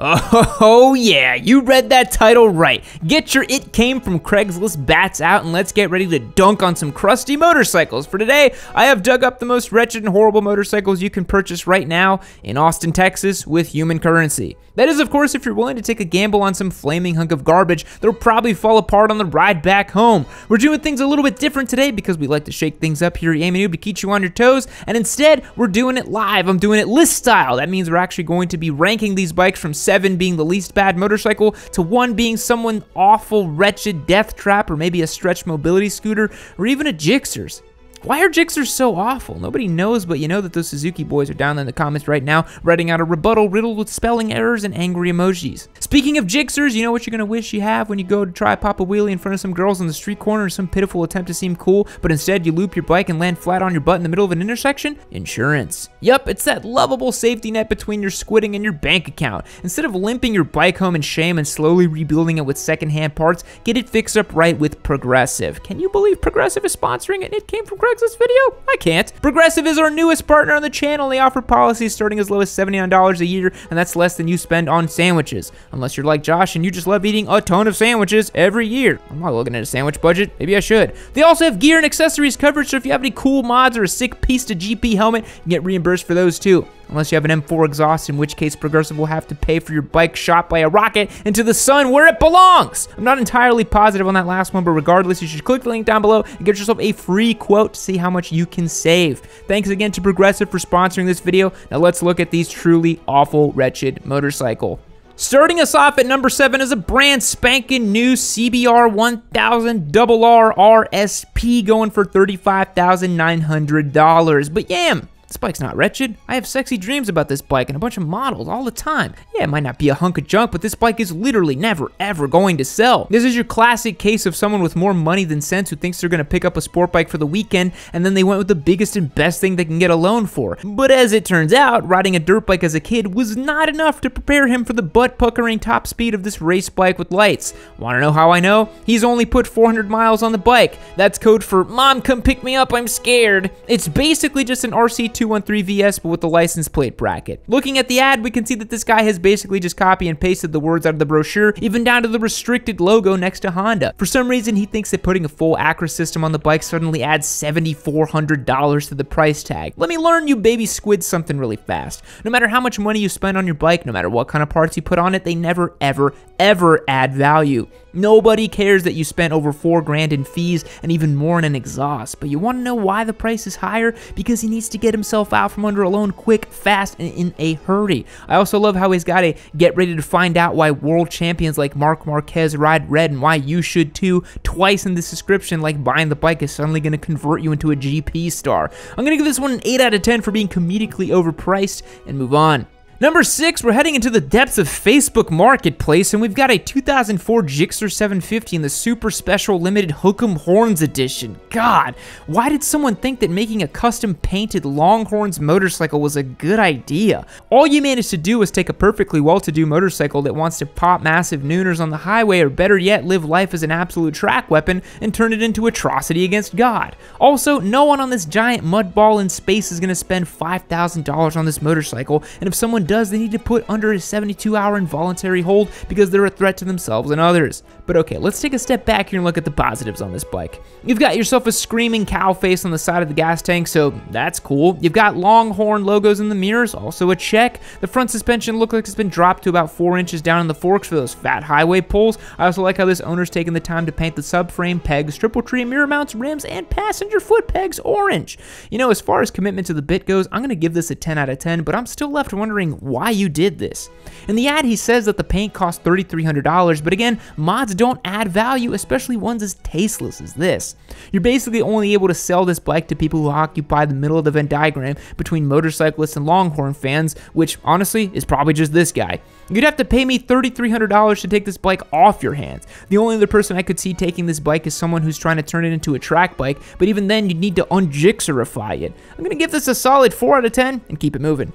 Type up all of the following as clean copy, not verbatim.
Oh yeah, you read that title right. Get your It Came From Craigslist bats out and let's get ready to dunk on some crusty motorcycles. For today, I have dug up the most wretched and horrible motorcycles you can purchase right now in Austin, Texas with human currency. That is, of course, if you're willing to take a gamble on some flaming hunk of garbage that'll probably fall apart on the ride back home. We're doing things a little bit different today because we like to shake things up here at Yammie Noob to keep you on your toes, and instead, we're doing it live. I'm doing it list style. That means we're actually going to be ranking these bikes from 7 being the least bad motorcycle to 1 being someone awful, wretched death trap, or maybe a stretch mobility scooter, or even a Gixxer's. Why are Gixxers so awful? Nobody knows, but you know that those Suzuki boys are down in the comments right now, writing out a rebuttal riddled with spelling errors and angry emojis. Speaking of Gixxers, you know what you're gonna wish you have when you go to try pop a wheelie in front of some girls on the street corner or some pitiful attempt to seem cool, but instead you loop your bike and land flat on your butt in the middle of an intersection? Insurance. Yup, it's that lovable safety net between your squidding and your bank account. Instead of limping your bike home in shame and slowly rebuilding it with secondhand parts, get it fixed up right with Progressive. Can you believe Progressive is sponsoring it? It came from Craigslist video? I can't. Progressive is our newest partner on the channel. They offer policies starting as low as $79 a year, and that's less than you spend on sandwiches. Unless you're like Josh and you just love eating a ton of sandwiches every year. I'm not looking at a sandwich budget. Maybe I should. They also have gear and accessories coverage, so if you have any cool mods or a sick piece of GP helmet, you can get reimbursed for those too. Unless you have an M4 exhaust, in which case Progressive will have to pay for your bike shot by a rocket into the sun where it belongs. I'm not entirely positive on that last one, but regardless, you should click the link down below and get yourself a free quote to see how much you can save. Thanks again to Progressive for sponsoring this video. Now let's look at these truly awful, wretched motorcycle. Starting us off at number 7 is a brand spanking new CBR 1000 RR RSP going for $35,900. But yam! This bike's not wretched. I have sexy dreams about this bike and a bunch of models all the time. Yeah, it might not be a hunk of junk, but this bike is literally never, ever going to sell. This is your classic case of someone with more money than sense who thinks they're gonna pick up a sport bike for the weekend, and then they went with the biggest and best thing they can get a loan for. But as it turns out, riding a dirt bike as a kid was not enough to prepare him for the butt-puckering top speed of this race bike with lights. Wanna know how I know? He's only put 400 miles on the bike. That's code for, Mom, come pick me up, I'm scared. It's basically just an RC 213 VS, but with the license plate bracket. Looking at the ad, we can see that this guy has basically just copy and pasted the words out of the brochure, even down to the restricted logo next to Honda. For some reason, he thinks that putting a full Acura system on the bike suddenly adds $7,400 to the price tag. Let me learn you baby squid something really fast. No matter how much money you spend on your bike, no matter what kind of parts you put on it, they never, ever, ever add value. Nobody cares that you spent over $4 grand in fees and even more in an exhaust. But you want to know why the price is higher? Because he needs to get himself out from under a loan quick, fast, and in a hurry. I also love how he's got a get ready to find out why world champions like Marc Marquez ride red and why you should too twice in this description, like buying the bike is suddenly going to convert you into a GP star. I'm going to give this one an 8 out of 10 for being comedically overpriced and move on. Number 6, we're heading into the depths of Facebook Marketplace, and we've got a 2004 Gixxer 750 in the super special limited Hook'em Horns edition. God, why did someone think that making a custom painted Longhorns motorcycle was a good idea? All you managed to do was take a perfectly well-to-do motorcycle that wants to pop massive nooners on the highway, or better yet, live life as an absolute track weapon and turn it into atrocity against God. Also, no one on this giant mud ball in space is going to spend $5,000 on this motorcycle, and if someone does, they need to put under a 72-hour involuntary hold because they're a threat to themselves and others. But okay, let's take a step back here and look at the positives on this bike. You've got yourself a screaming cow face on the side of the gas tank, so that's cool. You've got Longhorn logos in the mirrors, also a check. The front suspension looks like it's been dropped to about 4 inches down in the forks for those fat highway pulls. I also like how this owner's taken the time to paint the subframe, pegs, triple tree mirror mounts, rims, and passenger foot pegs orange. You know, as far as commitment to the bit goes, I'm going to give this a 10 out of 10, but I'm still left wondering why you did this. In the ad, he says that the paint cost $3,300, but again, mods don't add value, especially ones as tasteless as this. You're basically only able to sell this bike to people who occupy the middle of the Venn diagram between motorcyclists and Longhorn fans, which honestly is probably just this guy. You'd have to pay me $3,300 to take this bike off your hands. The only other person I could see taking this bike is someone who's trying to turn it into a track bike, but even then you'd need to un-Gixxerify it. I'm going to give this a solid 4 out of 10 and keep it moving.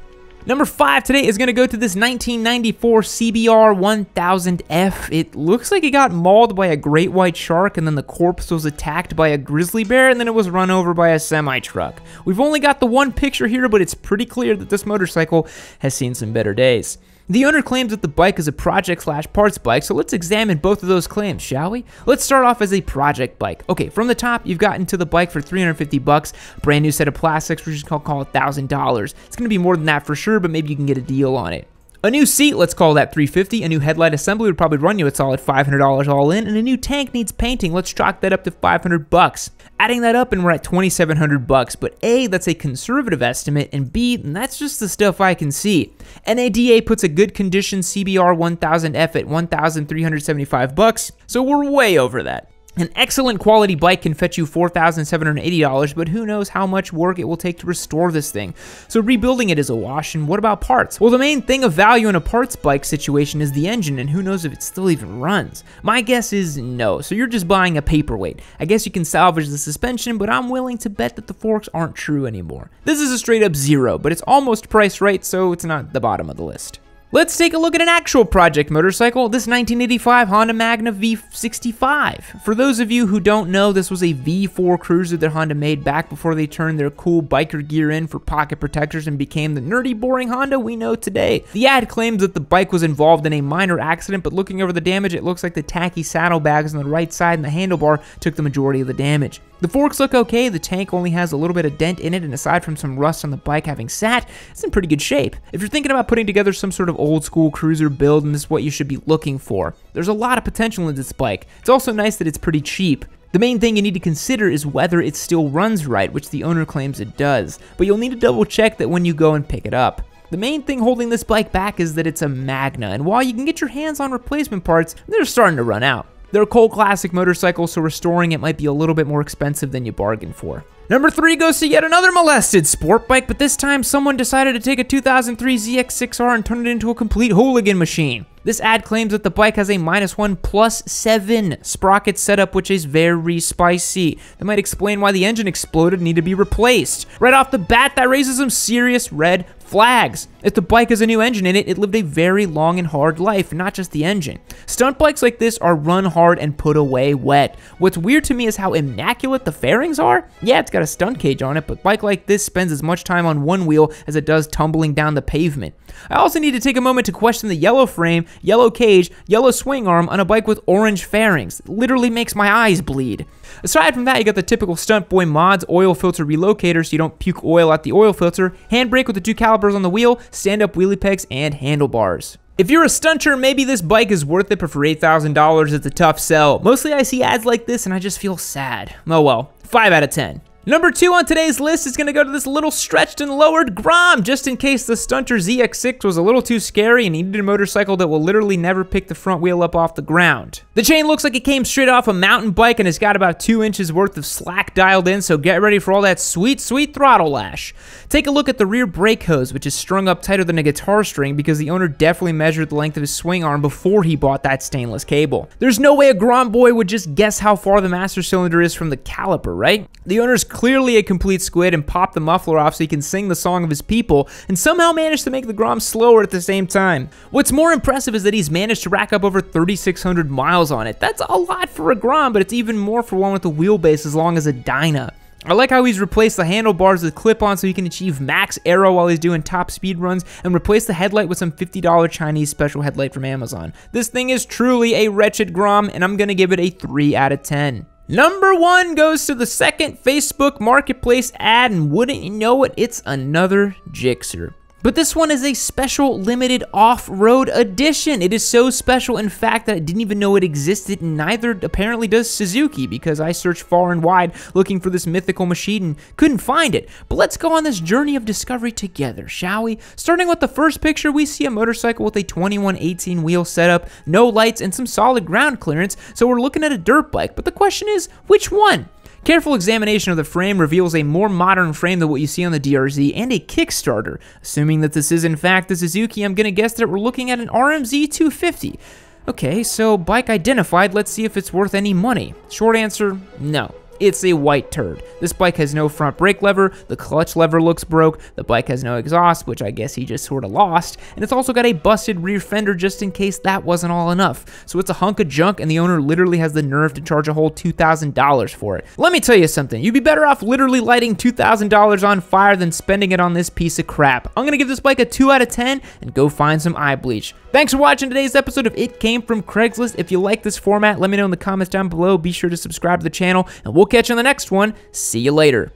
Number 5 today is going to go to this 1994 CBR 1000F. It looks like it got mauled by a great white shark, and then the corpse was attacked by a grizzly bear, and then it was run over by a semi-truck. We've only got the one picture here, but it's pretty clear that this motorcycle has seen some better days. The owner claims that the bike is a project/parts bike, so let's examine both of those claims, shall we? Let's start off as a project bike. Okay, from the top, you've gotten to the bike for $350, brand new set of plastics, which is call it $1,000. It's gonna be more than that for sure, but maybe you can get a deal on it. A new seat, let's call that $350. A new headlight assembly would probably run you a solid $500 all in, and a new tank needs painting. Let's chalk that up to $500. Adding that up, and we're at $2,700. But A, that's a conservative estimate, and B, that's just the stuff I can see. NADA puts a good condition CBR 1000F at $1,375, so we're way over that. An excellent quality bike can fetch you $4,780, but who knows how much work it will take to restore this thing. So rebuilding it is a wash, and what about parts? Well, the main thing of value in a parts bike situation is the engine, and who knows if it still even runs. My guess is no, so you're just buying a paperweight. I guess you can salvage the suspension, but I'm willing to bet that the forks aren't true anymore. This is a straight up zero, but it's almost priced right, so it's not the bottom of the list. Let's take a look at an actual project motorcycle, this 1985 Honda Magna V65. For those of you who don't know, this was a V4 cruiser that Honda made back before they turned their cool biker gear in for pocket protectors and became the nerdy, boring Honda we know today. The ad claims that the bike was involved in a minor accident, but looking over the damage, it looks like the tacky saddlebags on the right side and the handlebar took the majority of the damage. The forks look okay, the tank only has a little bit of dent in it, and aside from some rust on the bike having sat, it's in pretty good shape. If you're thinking about putting together some sort of old school cruiser build, and this is what you should be looking for. There's a lot of potential in this bike. It's also nice that it's pretty cheap. The main thing you need to consider is whether it still runs right, which the owner claims it does, but you'll need to double check that when you go and pick it up. The main thing holding this bike back is that it's a Magna, and while you can get your hands on replacement parts, they're starting to run out. They're a cold classic motorcycle, so restoring it might be a little bit more expensive than you bargained for. Number 3 goes to yet another molested sport bike, but this time someone decided to take a 2003 ZX6R and turn it into a complete hooligan machine. This ad claims that the bike has a -1+7 sprocket setup, which is very spicy. That might explain why the engine exploded and need to be replaced. Right off the bat, that raises some serious red flags. If the bike has a new engine in it, it lived a very long and hard life, not just the engine. Stunt bikes like this are run hard and put away wet. What's weird to me is how immaculate the fairings are. Yeah, it's got a stunt cage on it, but a bike like this spends as much time on one wheel as it does tumbling down the pavement. I also need to take a moment to question the yellow frame, yellow cage, yellow swing arm on a bike with orange fairings. It literally makes my eyes bleed. Aside from that, you got the typical stunt boy mods, oil filter relocator so you don't puke oil out the oil filter, handbrake with the 2 calipers on the wheel, stand-up wheelie pegs, and handlebars. If you're a stunter, maybe this bike is worth it, but for $8,000, it's a tough sell. Mostly I see ads like this and I just feel sad. Oh well, 5 out of 10. Number 2 on today's list is going to go to this little stretched and lowered Grom, just in case the Stunter ZX6 was a little too scary and needed a motorcycle that will literally never pick the front wheel up off the ground. The chain looks like it came straight off a mountain bike and it's got about 2 inches worth of slack dialed in, so get ready for all that sweet, sweet throttle lash. Take a look at the rear brake hose, which is strung up tighter than a guitar string because the owner definitely measured the length of his swing arm before he bought that stainless cable. There's no way a Grom boy would just guess how far the master cylinder is from the caliper, right? The owner's clearly a complete squid and popped the muffler off so he can sing the song of his people and somehow managed to make the Grom slower at the same time. What's more impressive is that he's managed to rack up over 3,600 miles on it. That's a lot for a Grom, but it's even more for one with a wheelbase as long as a Dyna. I like how he's replaced the handlebars with clip-on so he can achieve max aero while he's doing top speed runs, and replaced the headlight with some $50 Chinese special headlight from Amazon. This thing is truly a wretched Grom, and I'm gonna give it a 3 out of 10. Number 1 goes to the second Facebook Marketplace ad, and wouldn't you know it, it's another Gixxer. But this one is a special limited off-road edition. It is so special, in fact, that I didn't even know it existed, and neither apparently does Suzuki, because I searched far and wide looking for this mythical machine and couldn't find it. But let's go on this journey of discovery together, shall we? Starting with the first picture, we see a motorcycle with a 2118 wheel setup, no lights, and some solid ground clearance, so we're looking at a dirt bike. But the question is, which one? Careful examination of the frame reveals a more modern frame than what you see on the DRZ and a Kickstarter. Assuming that this is in fact the Suzuki, I'm gonna guess that we're looking at an RMZ 250. Okay, so bike identified, let's see if it's worth any money. Short answer, no. It's a white turd. This bike has no front brake lever, the clutch lever looks broke, the bike has no exhaust, which I guess he just sort of lost, and it's also got a busted rear fender just in case that wasn't all enough. So it's a hunk of junk, and the owner literally has the nerve to charge a whole $2,000 for it. Let me tell you something, you'd be better off literally lighting $2,000 on fire than spending it on this piece of crap. I'm gonna give this bike a 2 out of 10 and go find some eye bleach. Thanks for watching today's episode of It Came From Craigslist. If you like this format, let me know in the comments down below. Be sure to subscribe to the channel, and we'll catch you on the next one. See you later.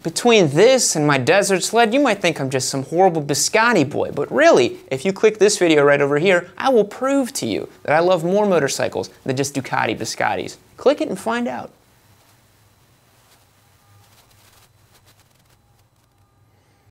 Between this and my desert sled, you might think I'm just some horrible biscotti boy, but really, if you click this video right over here, I will prove to you that I love more motorcycles than just Ducati biscottis. Click it and find out.